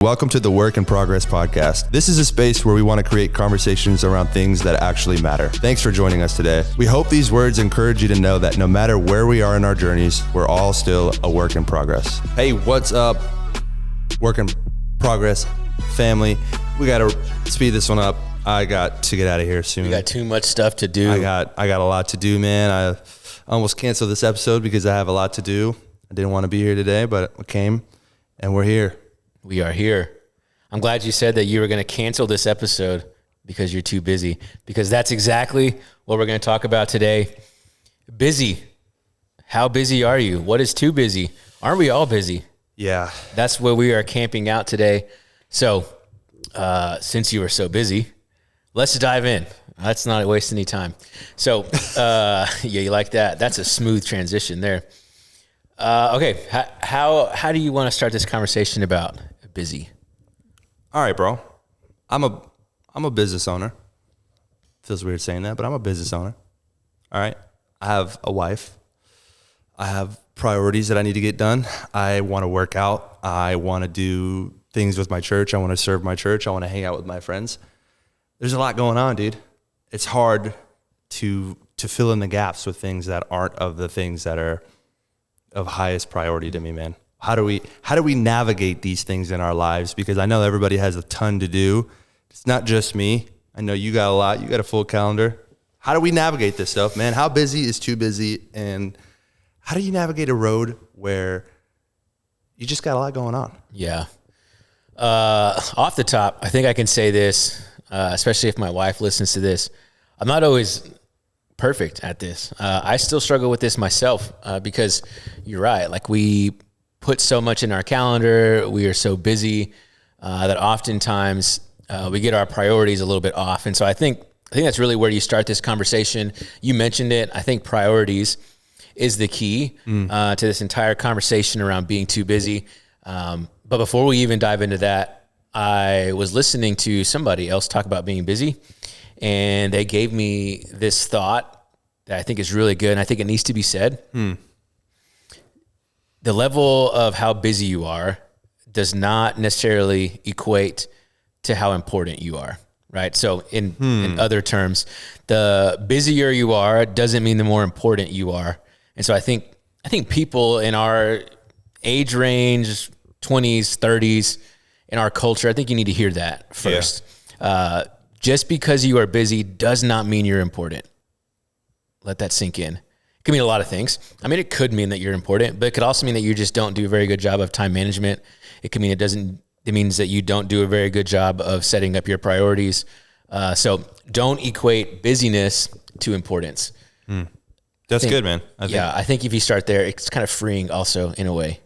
Welcome to the Work in Progress podcast. This is a space where we want to create conversations around things that actually matter. Thanks for joining us today. We hope these words encourage you to know that no matter where we are in our journeys, we're all still a work in progress. Hey, what's up, Work in Progress family? We got to speed this one up. I got to get out of here soon. We got too much stuff to do. I got a lot to do, man. I almost canceled this episode because I have a lot to do. I didn't want to be here today, but I came and we're here. We are here. I'm glad you said that you were going to cancel this episode because you're too busy, because that's exactly what we're going to talk about today. Busy. How busy are you? What is too busy? Aren't we all busy? Yeah. That's where we are camping out today. So, since you are so busy, let's dive in. Let's not waste any time. So, yeah, you like that? That's a smooth transition there. Okay. How do you want to start this conversation about busy? All right, bro. I'm a business owner. Feels weird saying that, but I'm a business owner. All right. I have a wife. I have priorities that I need to get done. I want to work out. I want to do things with my church. I want to serve my church. I want to hang out with my friends. There's a lot going on, dude. It's hard to fill in the gaps with things that aren't of the things that are of highest priority to me, man. How do we navigate these things in our lives? Because I know everybody has a ton to do. It's not just me. I know you got a lot. You got a full calendar. How do we navigate this stuff, man? How busy is too busy? And how do you navigate a road where you just got a lot going on? Yeah. Off the top, I think I can say this, especially if my wife listens to this. I'm not always perfect at this. I still struggle with this myself because you're right. Like, we put so much in our calendar. We are so busy that oftentimes we get our priorities a little bit off. And so I think that's really where you start this conversation. You mentioned it. I think priorities is the key to this entire conversation around being too busy. But before we even dive into that, I was listening to somebody else talk about being busy, and they gave me this thought that I think is really good, and I think it needs to be said. The level of how busy you are does not necessarily equate to how important you are, right? So in other terms, the busier you are doesn't mean the more important you are. And so I think people in our age range, 20s, 30s, in our culture, I think you need to hear that first. Yeah. Just because you are busy does not mean you're important. Let that sink in. It could mean a lot of things. I mean, it could mean that you're important, but it could also mean that you just don't do a very good job of time management. It could mean it means that you don't do a very good job of setting up your priorities. So don't equate busyness to importance. That's good, man. I think if you start there, it's kind of freeing also in a way.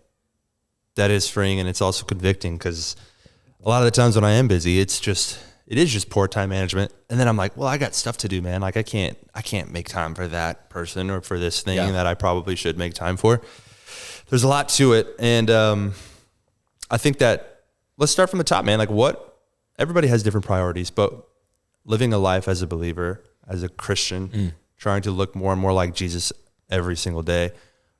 That is freeing, and it's also convicting, because a lot of the times when I am busy, it is just poor time management. And then I'm like, well, I got stuff to do, man. Like, I can't make time for that person or for this thing that I probably should make time for. There's a lot to it. And I think that, let's start from the top, man. Like, everybody has different priorities, but living a life as a believer, as a Christian, trying to look more and more like Jesus every single day.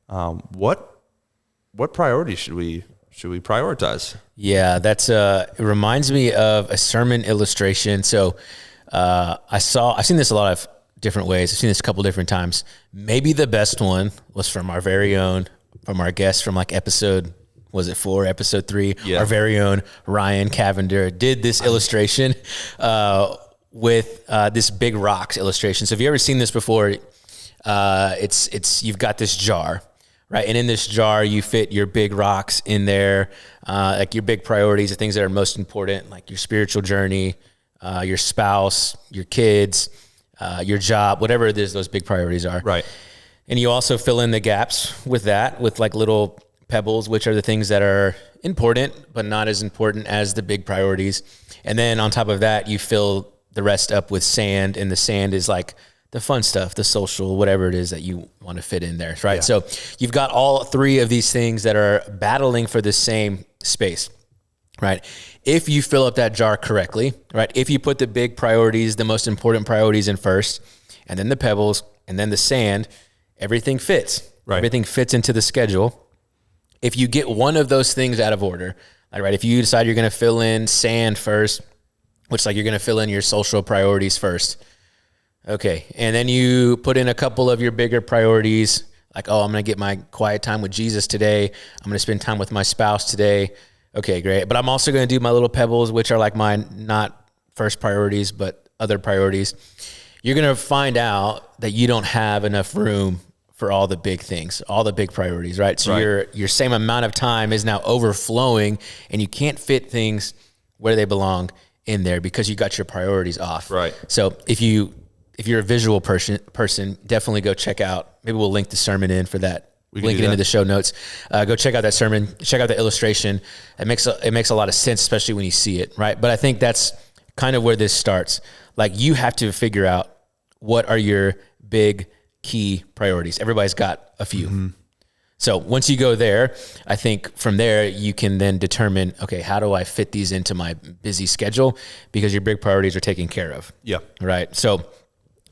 What priorities should we prioritize? Yeah, it reminds me of a sermon illustration. So I've seen this a lot of different ways. I've seen this a couple different times. Maybe the best one was from our guest from like episode 4, episode 3, our very own Ryan Cavender did this illustration with this big rocks illustration. So if you ever seen this before, you've got this jar, right? And in this jar, you fit your big rocks in there, like your big priorities, the things that are most important, like your spiritual journey, your spouse, your kids, your job, whatever it is those big priorities are. Right. And you also fill in the gaps with that, with like little pebbles, which are the things that are important, but not as important as the big priorities. And then on top of that, you fill the rest up with sand, and the sand is like the fun stuff, the social, whatever it is that you want to fit in there, right? Yeah. So you've got all three of these things that are battling for the same space, right? If you fill up that jar correctly, right? If you put the big priorities, the most important priorities in first, and then the pebbles, and then the sand, everything fits. Right. Everything fits into the schedule. If you get one of those things out of order, Like, right, if you decide you're going to fill in sand first, which like you're going to fill in your social priorities first. Okay. And then you put in a couple of your bigger priorities, like, oh, I'm going to get my quiet time with Jesus today. I'm going to spend time with my spouse today. Okay, great. But I'm also going to do my little pebbles, which are like my not first priorities, but other priorities. You're going to find out that you don't have enough room for all the big things, all the big priorities, right? So your same amount of time is now overflowing, and you can't fit things where they belong in there because you got your priorities off. Right. So if you're a visual person, definitely go check out. Maybe we'll link the sermon in for that. Link it into the show notes. Go check out that sermon. Check out the illustration. It makes a lot of sense, especially when you see it, right? But I think that's kind of where this starts. Like, you have to figure out what are your big key priorities. Everybody's got a few. Mm-hmm. So once you go there, I think from there you can then determine, okay, how do I fit these into my busy schedule? Because your big priorities are taken care of. Yeah. Right. So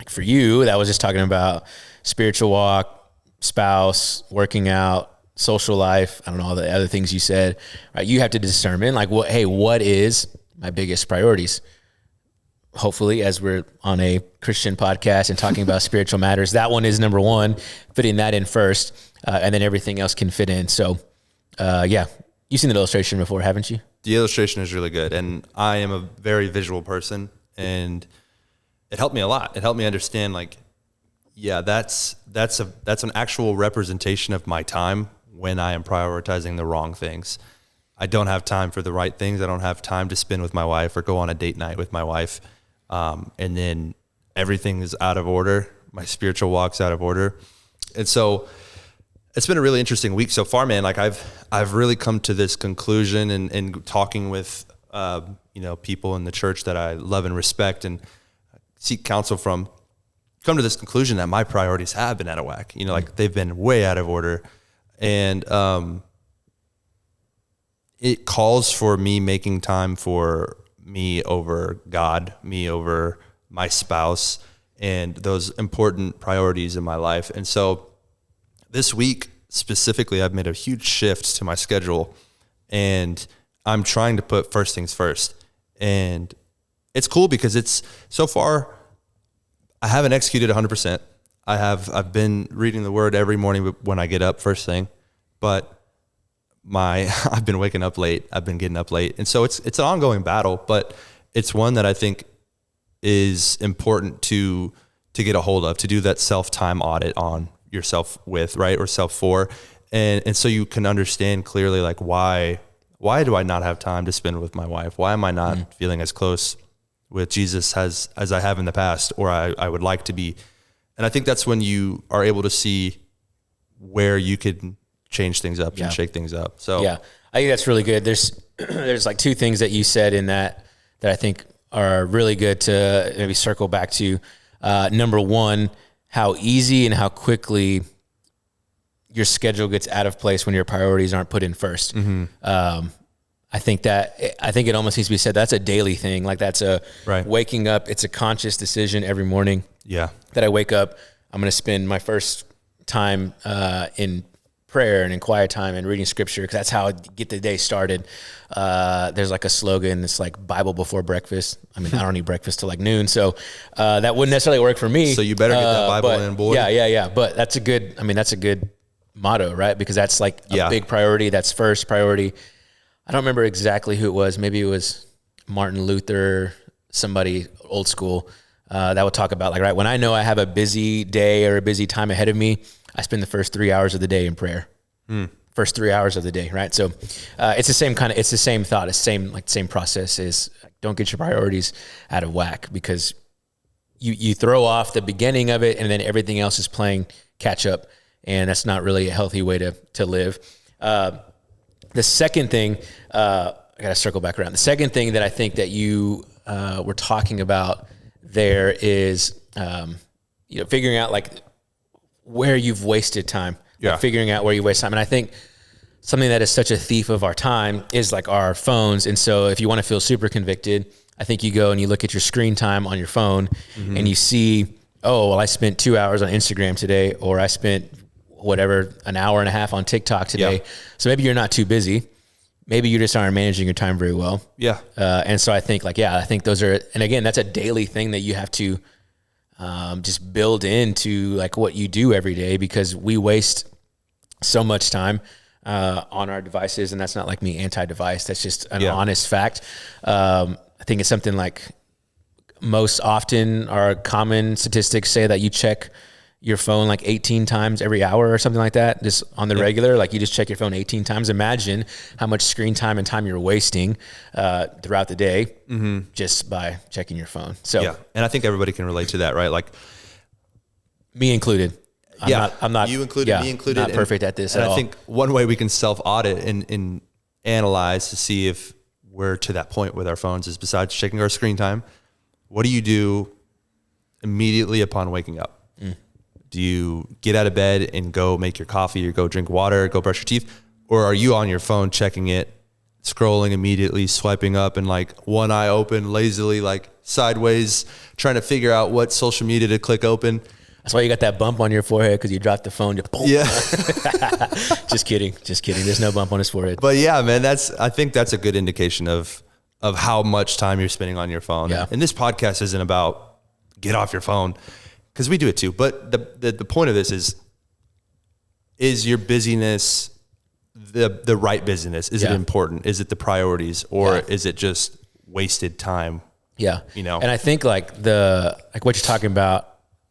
for you, that was just talking about spiritual walk, spouse, working out, social life. I don't know, all the other things you said, right? You have to determine like, what is my biggest priorities? Hopefully, as we're on a Christian podcast and talking about spiritual matters, that one is number one, fitting that in first, and then everything else can fit in. So, yeah, you've seen the illustration before, haven't you? The illustration is really good. And I am a very visual person, and it helped me a lot. It helped me understand, like, yeah, that's an actual representation of my time when I am prioritizing the wrong things. I don't have time for the right things. I don't have time to spend with my wife or go on a date night with my wife. And then everything is out of order. My spiritual walk's out of order. And so it's been a really interesting week so far, man. Like, I've really come to this conclusion and talking with, people in the church that I love and respect and seek counsel from, come to this conclusion that my priorities have been out of whack. Like, they've been way out of order. And, it calls for me making time for me over God, me over my spouse, and those important priorities in my life. And so this week specifically, I've made a huge shift to my schedule, and I'm trying to put first things first. And it's cool because it's so far, I haven't executed 100%. I've been reading the word every morning when I get up first thing, but I've been waking up late. I've been getting up late. And so it's an ongoing battle, but it's one that I think is important to get a hold of, to do that self-time audit on yourself with, right? Or self for. And so you can understand clearly, like, why do I not have time to spend with my wife? Why am I not feeling as close with Jesus as I have in the past, or I would like to be? And I think that's when you are able to see where you could change things up and shake things up. So yeah, I think that's really good. There's like two things that you said in that I think are really good to maybe circle back to. Number one, how easy and how quickly your schedule gets out of place when your priorities aren't put in first. Mm-hmm. I think it almost needs to be said, that's a daily thing. Like, that's waking up. It's a conscious decision every morning. Yeah. That I wake up, I'm going to spend my first time in prayer and in quiet time and reading scripture, because that's how I get the day started. There's like a slogan, it's like Bible before breakfast. I mean, I don't eat breakfast till like noon, so that wouldn't necessarily work for me. So you better get that Bible in, boy. Yeah. But that's a good motto, right? Because that's like a big priority. That's first priority. I don't remember exactly who it was. Maybe it was Martin Luther, somebody old school, that would talk about, like, right, when I know I have a busy day or a busy time ahead of me, I spend the first 3 hours of the day in prayer. First 3 hours of the day, right? So it's the same thought. It's the same process. Is don't get your priorities out of whack, because you throw off the beginning of it, and then everything else is playing catch up, and that's not really a healthy way to live. The second thing, I got to circle back around. The second thing that I think that you were talking about there is, figuring out like where you've wasted time. Yeah. Like figuring out where you waste time. And I think something that is such a thief of our time is like our phones. And so if you want to feel super convicted, I think you go and you look at your screen time on your phone, and you see, oh, well, I spent 2 hours on Instagram today, or I spent whatever, an hour and a half on TikTok today. Yeah. So maybe you're not too busy, maybe you just aren't managing your time very well. Yeah. And so I think I think those are, and again, that's a daily thing that you have to just build into like what you do every day, because we waste so much time on our devices. And that's not like me anti-device. That's just an honest fact. I think it's something like most often our common statistics say that you check your phone like 18 times every hour or something like that, just on the regular. Like you just check your phone 18 times. Imagine how much screen time and time you're wasting throughout the day just by checking your phone. So and I think everybody can relate to that, right? Like me included. I'm not you included, me included. Not perfect at this at all. I think one way we can self-audit and analyze to see if we're to that point with our phones is, besides checking our screen time, what do you do immediately upon waking up? Do you get out of bed and go make your coffee, or go drink water, go brush your teeth? Or are you on your phone checking it, scrolling immediately, swiping up, and like one eye open, lazily, like sideways, trying to figure out what social media to click open? That's why you got that bump on your forehead, because you dropped the phone. Yeah. Just kidding. There's no bump on his forehead. But yeah, man, I think that's a good indication of how much time you're spending on your phone. Yeah. And this podcast isn't about get off your phone, because we do it too. But the point of this is your busyness the right busyness? Is it important? Is it the priorities, or is it just wasted time? Yeah. You know? And I think like what you're talking about,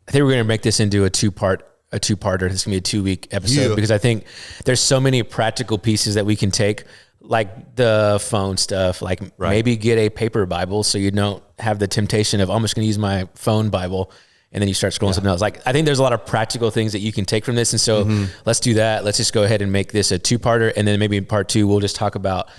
I think we're going to make this into a two-parter. This is going to be a 2-week episode, because I think there's so many practical pieces that we can take, like the phone stuff, like maybe get a paper Bible so you don't have the temptation of, I'm just going to use my phone Bible, and then you start scrolling something else. Like, I think there's a lot of practical things that you can take from this. And so let's do that. Let's just go ahead and make this a 2-parter. And then maybe in part 2, we'll just talk about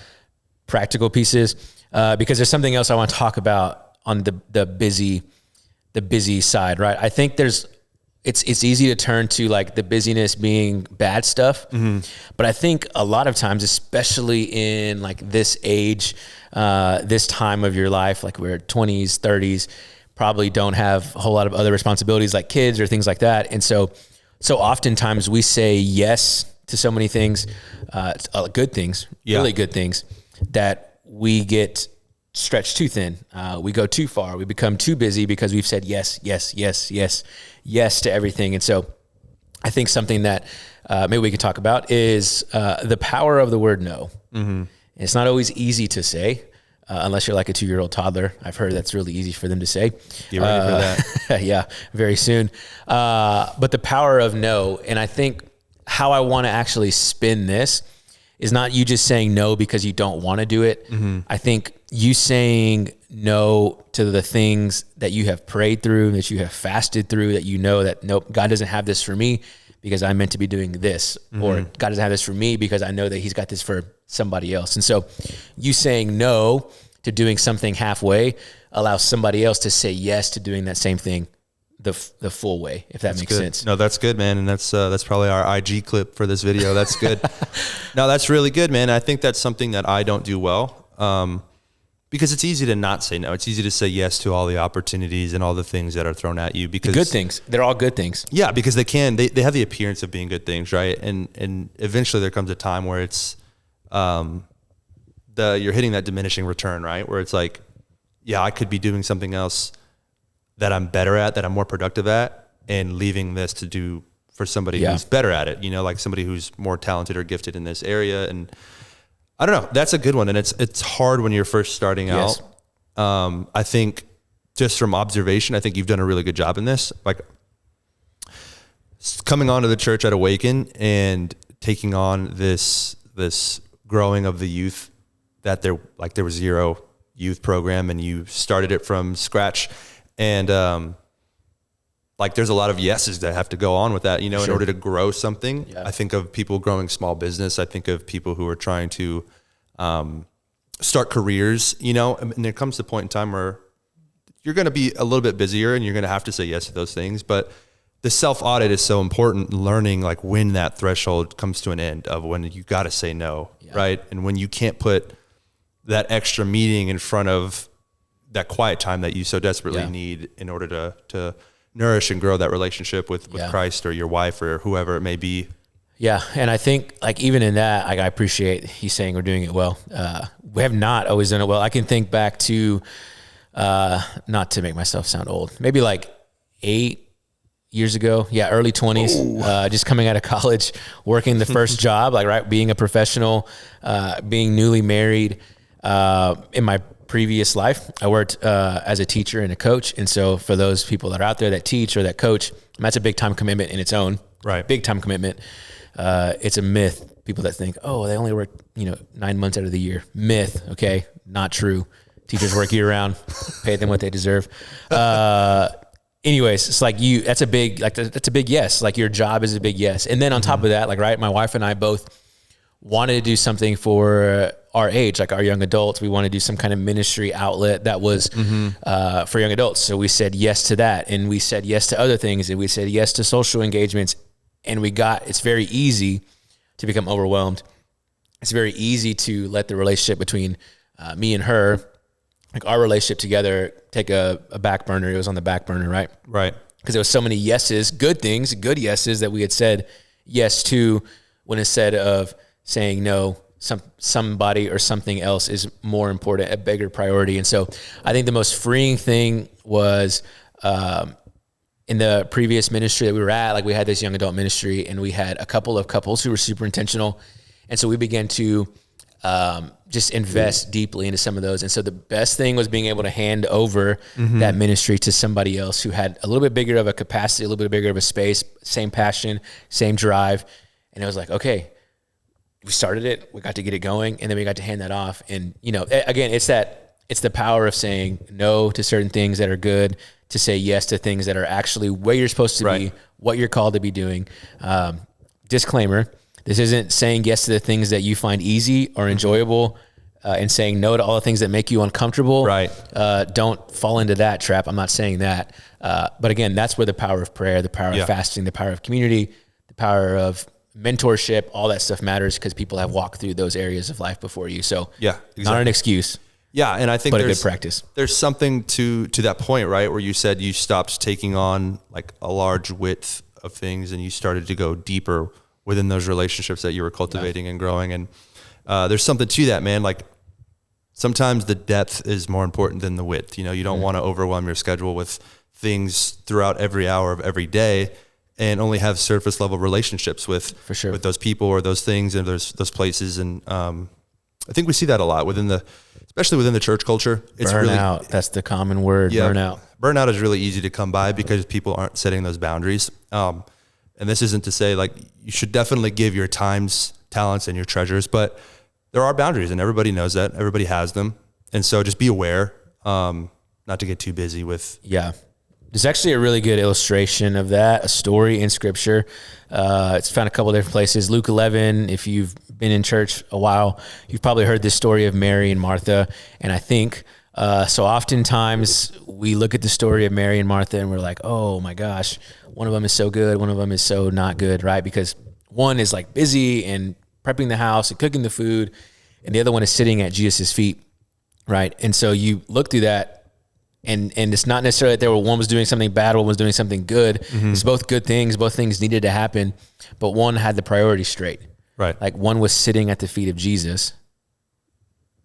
practical pieces, because there's something else I want to talk about on the busy side, right? I think it's easy to turn to like the busyness being bad stuff. But I think a lot of times, especially in like this age, this time of your life, like we're 20s, 30s, probably don't have a whole lot of other responsibilities like kids or things like that. And so oftentimes we say yes to so many things, good things, really good things, that we get stretched too thin. We go too far. We become too busy because we've said yes to everything. And so I think something that maybe we could talk about is the power of the word no. It's not always easy to say, unless you're like a 2-year-old toddler. I've heard that's really easy for them to say. Get ready for that. Yeah, very soon. But the power of no, and I think how I want to actually spin this is not you just saying no because you don't want to do it. I think you saying no to the things that you have prayed through, that you have fasted through, that you know that, nope, God doesn't have this for me because I'm meant to be doing this, or God doesn't have this for me because I know that he's got this for somebody else. And so you saying no to doing something halfway allows somebody else to say yes to doing that same thing the full way, if that makes sense. No, that's good, man. And that's probably our IG clip for this video. That's good. No, that's really good, man. I think that's something that I don't do well. Because it's easy to not say no. It's easy to say yes to all the opportunities and all the things that are thrown at you. Because good things, they're all good things. Yeah, because they have the appearance of being good things, right? And eventually there comes a time where it's you're hitting that diminishing return, right? Where it's like, yeah, I could be doing something else that I'm better at, that I'm more productive at, and leaving this to do for somebody who's better at it. You know, like somebody who's more talented or gifted in this area. And I don't know. That's a good one. And it's hard when you're first starting out. I think just from observation, I think you've done a really good job in this. Like coming onto the church at Awaken and taking on this growing of the youth, that there was 0 youth program and you started it from scratch. And like there's a lot of yeses that have to go on with that, you know, in order to grow something. I think of people growing small business. I think of people who are trying to start careers, you know, and there comes the point in time where you're going to be a little bit busier and you're going to have to say yes to those things. But the self-audit is so important, learning like when that threshold comes to an end of when you got to say no, right? And when you can't put that extra meeting in front of that quiet time that you so desperately need in order to nourish and grow that relationship with Christ or your wife or whoever it may be. Yeah. And I think like even in that, like I appreciate you saying we're doing it well. We have not always done it well. I can think back to, not to make myself sound old, maybe like 8 years ago. Yeah. Early 20s, just coming out of college, working the first job, like, right. Being a professional, being newly married, in my previous life, I worked, as a teacher and a coach. And so for those people that are out there that teach or that coach, that's a big time commitment in its own. Right. Big time commitment. It's a myth. People that think, oh, they only work, 9 months out of the year. Myth. Okay. Not true. Teachers work year round, pay them what they deserve. Anyways, it's like that's a big yes. Like your job is a big yes. And then on top of that, like, right, my wife and I both wanted to do something for our age, like our young adults. We want to do some kind of ministry outlet that was for young adults. So we said yes to that. And we said yes to other things. And we said yes to social engagements. And it's very easy to become overwhelmed. It's very easy to let the relationship between me and her, like our relationship together, take a back burner. It was on the back burner, right? Right. Because there was so many yeses, good things, good yeses that we had said yes to, when instead of saying no, somebody or something else is more important, a bigger priority. And so I think the most freeing thing was in the previous ministry that we were at, like we had this young adult ministry and we had a couple of couples who were super intentional. And so we began to just invest deeply into some of those. And so the best thing was being able to hand over that ministry to somebody else who had a little bit bigger of a capacity, a little bit bigger of a space, same passion, same drive. And it was like, okay, we started it, we got to get it going, and then we got to hand that off. And, again, it's the power of saying no to certain things that are good, to say yes to things that are actually where you're supposed to be, what you're called to be doing. Disclaimer, this isn't saying yes to the things that you find easy or enjoyable, and saying no to all the things that make you uncomfortable. Right. Don't fall into that trap. I'm not saying that. But again, that's where the power of prayer, the power of fasting, the power of community, the power of mentorship, all that stuff matters, because people have walked through those areas of life before you. So exactly. Not an excuse. Yeah. And I think but a good practice. There's something to that point, right? Where you said you stopped taking on like a large width of things and you started to go deeper within those relationships that you were cultivating and growing. And there's something to that, man. Like sometimes the depth is more important than the width. You don't want to overwhelm your schedule with things throughout every hour of every day and only have surface level relationships with with those people or those things and those places. And I think we see that a lot especially within the church culture. It's burnout. Really, that's the common word. Yeah, burnout. Burnout is really easy to come by because people aren't setting those boundaries. And this isn't to say like you should definitely give your times, talents, and your treasures, but there are boundaries and everybody knows that. Everybody has them. And so just be aware, not to get too busy with. Yeah. There's actually a really good illustration of that, a story in scripture. It's found a couple of different places. Luke 11, if you've been in church a while, you've probably heard this story of Mary and Martha. And I think, so oftentimes we look at the story of Mary and Martha and we're like, oh my gosh, one of them is so good, one of them is so not good, right? Because one is like busy and prepping the house and cooking the food, and the other one is sitting at Jesus' feet, right? And so you look through that, and it's not necessarily that one was doing something bad, one was doing something good. It's both good things. Both things needed to happen, but one had the priority straight. Right. Like one was sitting at the feet of Jesus.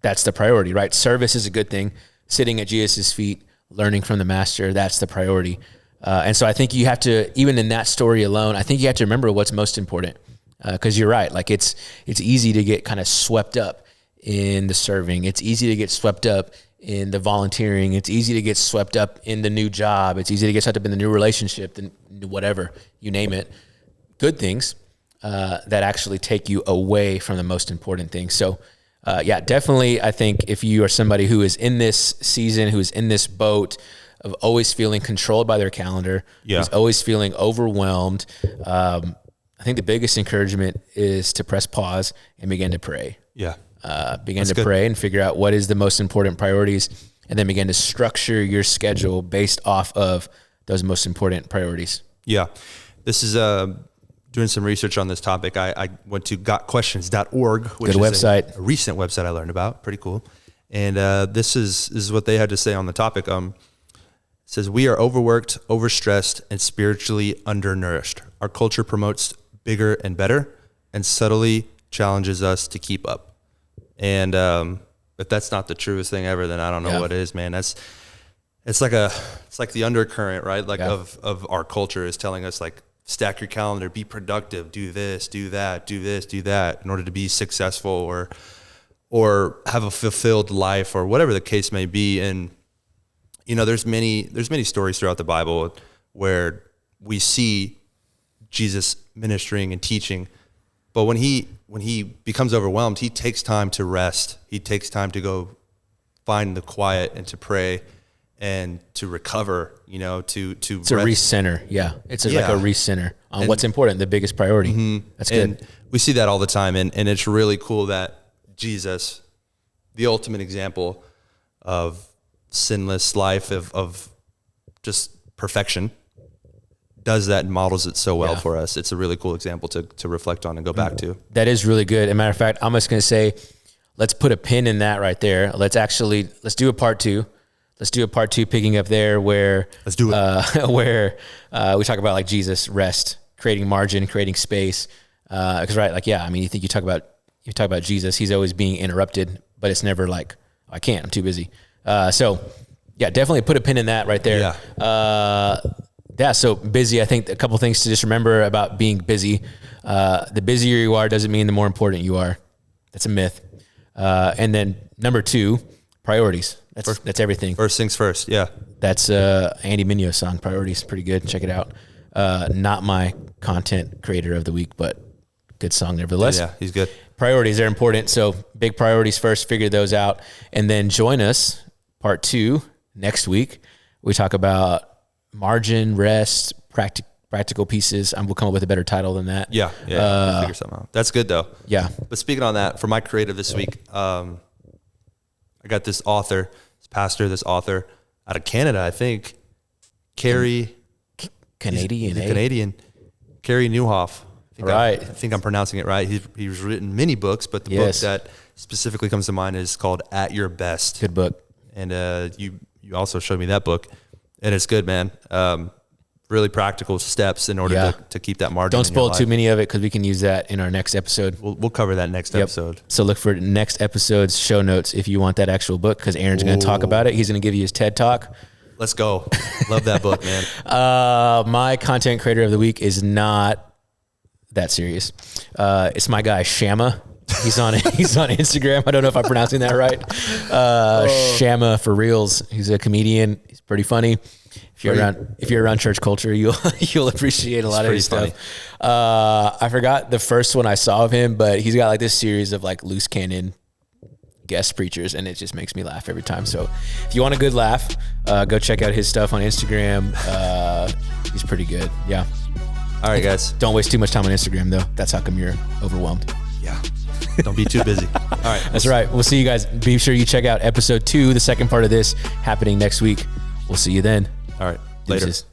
That's the priority, right? Service is a good thing. Sitting at Jesus' feet, learning from the master, that's the priority. And so I think you have to, even in that story alone, I think you have to remember what's most important. Because you're right. Like it's easy to get kind of swept up in the serving. It's easy to get swept up in the volunteering. It's easy to get swept up in the new job. It's easy to get swept up in the new relationship, the whatever, you name it. Good things that actually take you away from the most important things. So definitely, I think if you are somebody who is in this season, who is in this boat of always feeling controlled by their calendar, who's always feeling overwhelmed, I think the biggest encouragement is to press pause and begin to pray. Yeah. Begin to pray and figure out what is the most important priorities, and then begin to structure your schedule based off of those most important priorities. Yeah. This is doing some research on this topic. I went to gotquestions.org, which Good is website. A recent website I learned about. Pretty cool. And this is what they had to say on the topic. It says, we are overworked, overstressed, and spiritually undernourished. Our culture promotes bigger and better, and subtly challenges us to keep up. And if that's not the truest thing ever, then I don't know what is, man. It's like the undercurrent, right? Like of our culture is telling us like, stack your calendar, be productive, do this, do that, do this, do that in order to be successful or have a fulfilled life or whatever the case may be. And, you know, there's many stories throughout the Bible where we see Jesus ministering and teaching, but when he becomes overwhelmed, he takes time to rest. He takes time to go find the quiet and to pray and to recover, you know, it's a recenter. Yeah. It's like a recenter on what's important, the biggest priority. Mm-hmm. That's good. And we see that all the time. And it's really cool that Jesus, the ultimate example of sinless life, of just perfection, does that and models it so well for us. It's a really cool example to reflect on and go back to. That is really good. As a matter of fact, I'm just going to say, let's put a pin in that right there. Let's do a part 2. Let's do a part 2 picking up there where let's do it. Where we talk about like Jesus, rest, creating margin, creating space. Because you talk about Jesus, he's always being interrupted, but it's never like, I can't, I'm too busy. So definitely put a pin in that right there. So busy. I think a couple things to just remember about being busy. The busier you are doesn't mean the more important you are. That's a myth. And then number 2, priorities. That's everything. First things first. Yeah. That's Andy Mineo song, Priorities. Pretty good. Check it out. Not my content creator of the week, but good song nevertheless. Yeah, he's good. Priorities are important. So big priorities first, figure those out. And then join us, part 2, next week. We talk about margin, rest, practical pieces. We'll come up with a better title than that. Yeah. We'll figure something out. That's good though. Yeah. But speaking on that, for my creative this week, I got this author out of Canada, I think. Carey. Canadian. Carey Nieuwhof. I think I'm pronouncing it right. He's written many books, but the book that specifically comes to mind is called At Your Best. Good book. And you also showed me that book, and it's good, man. Really practical steps in order to keep that margin. Don't spoil too many of it because we can use that in our next episode. We'll cover that next episode. So look for next episode's show notes if you want that actual book, because Aaron's going to talk about it. He's going to give you his TED Talk. Let's go. Love that book, man. My content creator of the week is not that serious. It's my guy Shama. He's on Instagram. I don't know if I'm pronouncing that right. Shama for reals. He's a comedian. He's pretty funny. If you're around church culture, you'll appreciate a lot of his stuff. I forgot the first one I saw of him, but he's got like this series of like loose cannon guest preachers, and it just makes me laugh every time. So if you want a good laugh, go check out his stuff on Instagram. He's pretty good. Yeah. All right, guys. Don't waste too much time on Instagram though. That's how come you're overwhelmed. Yeah. Don't be too busy. All right. That's right. We'll see you guys. Be sure you check out episode 2, the second part of this, happening next week. We'll see you then. All right. Later. Deuces.